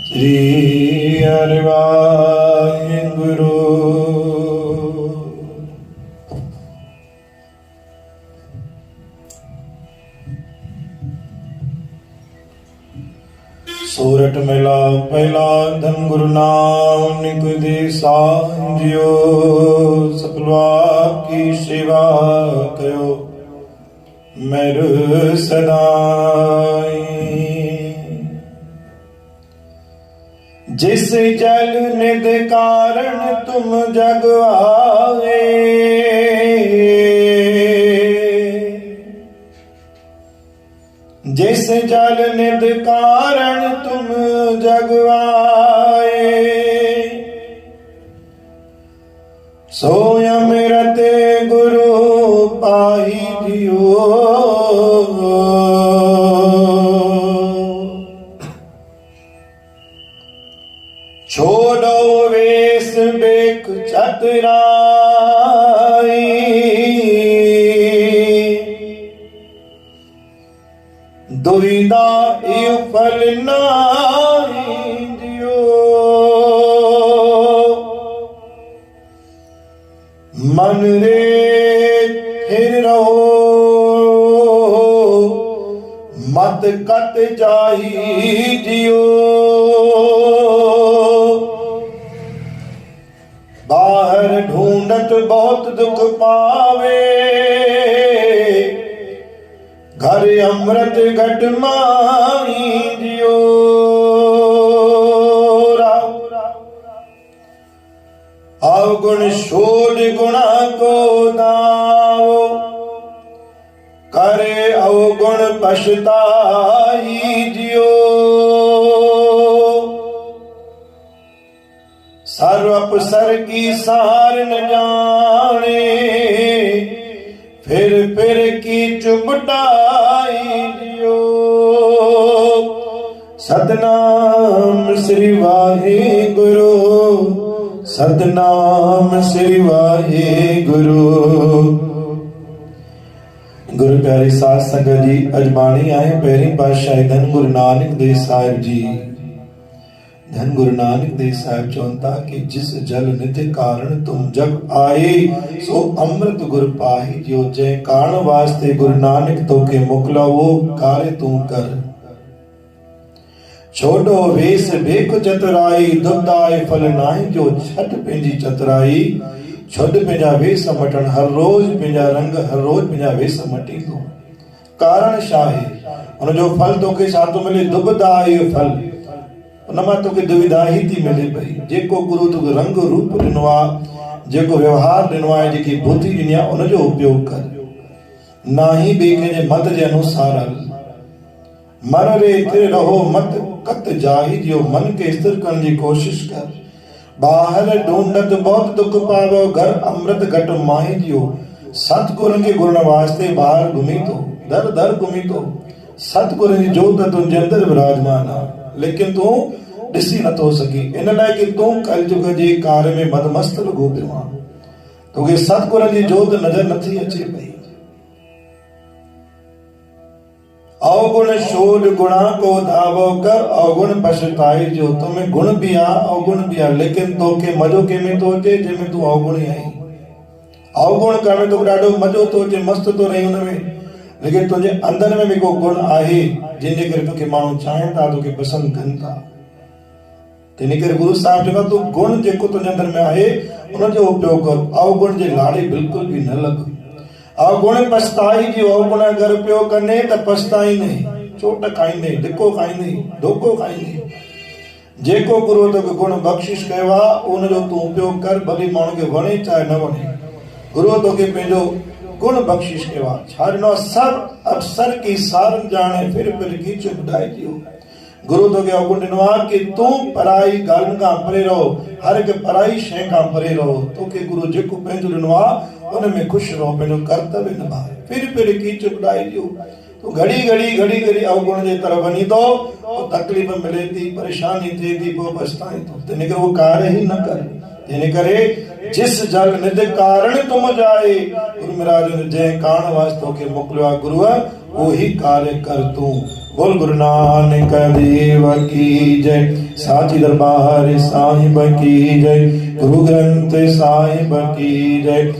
श्री अरवाहिगुरु। सोरठ मेला पहला धन गुरु नानक दे सांझियो, सतवा की सेवा कयो मेरु सदाई। जिस जल निध कारण तुम जग आए, जिस जल निध कारण तुम जग आए, सो अमृत गुरु पाई जियो। छोड़ो वेश बेक चतुराई, दुविधा इउ फल नाई दियो। मन रे फिर रहो मत कत जाई जियो। बाहर ढूंढत बहुत दुख पावे, घर अमृत घट माई दियो। अवगुण शोध गुणा को दावो, करे अवगुण पछताई जियो। सर्व अवसर की सार न जाने, फिर की चुपटाई दियो। सतनाम श्री वाहिगुरु, सतनाम श्री वाहिगुरु। गुरु प्यारे साध संगत जी, अजबाणी आए पहली पातशाही धन गुरु नानक देव साहिब जी। धन गुरु नानक देव साहिब चौंता कि जिस जल निधि कारण तुम जग आए, सो अमृत गुर पाही जियो। जय कारण वास्ते गुरु नानक तो के मोकला, वो कार्य तू कर। छोड़ो वेश बेक चतुराई, दुबदाए फल नाई जो छठ पेंजी चतुराई। छुड पंहिंजा वेश मटण, हर रोज पंहिंजा रंग, हर रोज पंहिंजा वेश मटींदो। कारण छा आहे? हुनजो फल तोखे छा थो मिले? दुबदाए फल। उनमां तोखे दुविधा ही थी मिले पई। जेको गुरु तोखे रंग रूप ॾिनो आहे, जेको व्यवहार ॾिनो आहे, जेकी बुद्धि ॾिनी आहे, उनजो उपयोग कर। ना ही ॿिए कंहिंजे मत जे अनुसार हल। मन रे स्थिर रहो मत कत जाहि जियो। मन खे स्थिर करण जी कोशिश कर। बाहर ढूंढत बहुत दुख पावो, घर अमृत घट माही जियो। सतगुरनि खे घुरण वास्ते ॿाहिरि घुमी थो, दर दर घुमी थो। सतगुरनि जी जोत तुंहिंजे अंदरि विराजमान आहे, लेकिन तूं ॾिसी नथो सघी। इन लाइ कि तूं कलयुग जे कार्य में मदमस्त लॻो पियो आहे। तोखे सतगुरनि जी जोत नज़र नथी अचे पई। अवगुण शोध गुणा को धावो कर, अवगुण पछताई जो। तुम्हें गुण भी आ, अवगुण भी आ, लेकिन तोखे मज़ो कंहिंमें थो अचे? जंहिंमें तूं अवगुण ई आहीं। अवगुण करण में तोखे ॾाढो मज़ो थो अचे, मस्त थो रही हुनमें, लेकिन तुंहिंजे अंदर में भी को गुण आहे जंहिंजे करे तोखे माण्हू चाहिनि था, तोखे पसंदि कनि था। तंहिं करे गुरु साहिब चवंदा, तूं गुण जेको तुंहिंजे अंदर में आहे उनजो उपयोग कर। अवगुण जे लाड़े बिल्कुल भी न लॻ। अवगुण पछताई जी। अवगुण अगरि उपयोग कने त पछताईंदे, चोट खाईंदे, धिको खाईंदे, धोखो खाईंदे। जेको गुरु तोखे गुण बख़्शिश कयो आहे उनजो तूं उपयोग कर, भली माण्हू खे वणे चाहे न वणे। गुरु तोखे पंहिंजो गुण बख़्शिश कयो आहे। छा ॾिनो? सब अवसर की सार जाने, फिर की चुपटाई जियो। गुरु तोखे अवगुण ॾिनो आहे कि तूं पराई ॻाल्हियुनि खां परे रहो, हर हिकु पराई शइ खां परे रहो। तोखे गुरु जेको पंहिंजो ॾिनो आहे उन में ख़ुशि रहो, पंहिंजो कर्तव्य निभाए। फिर की चुपटाई जियो। तूं घड़ी घड़ी अवगुण जे तरफ़ वञी थो, तकलीफ़ मिले थी, परेशानी थिए थी, पोइ पछताए थो। तंहिं करे उहो कार्य ई न कर। तंहिं करे जिस जल निध कारण तुम जाए, गुरु महाराज ने जंहिं कारण वास्ते तोखे मोकिलियो आहे गुरुअ, उहो ई कार्य कर तूं। बोल गुरु नानक देव की जय। साची दरबार साहिब की जय। गुरु ग्रंथ साहिब की जय।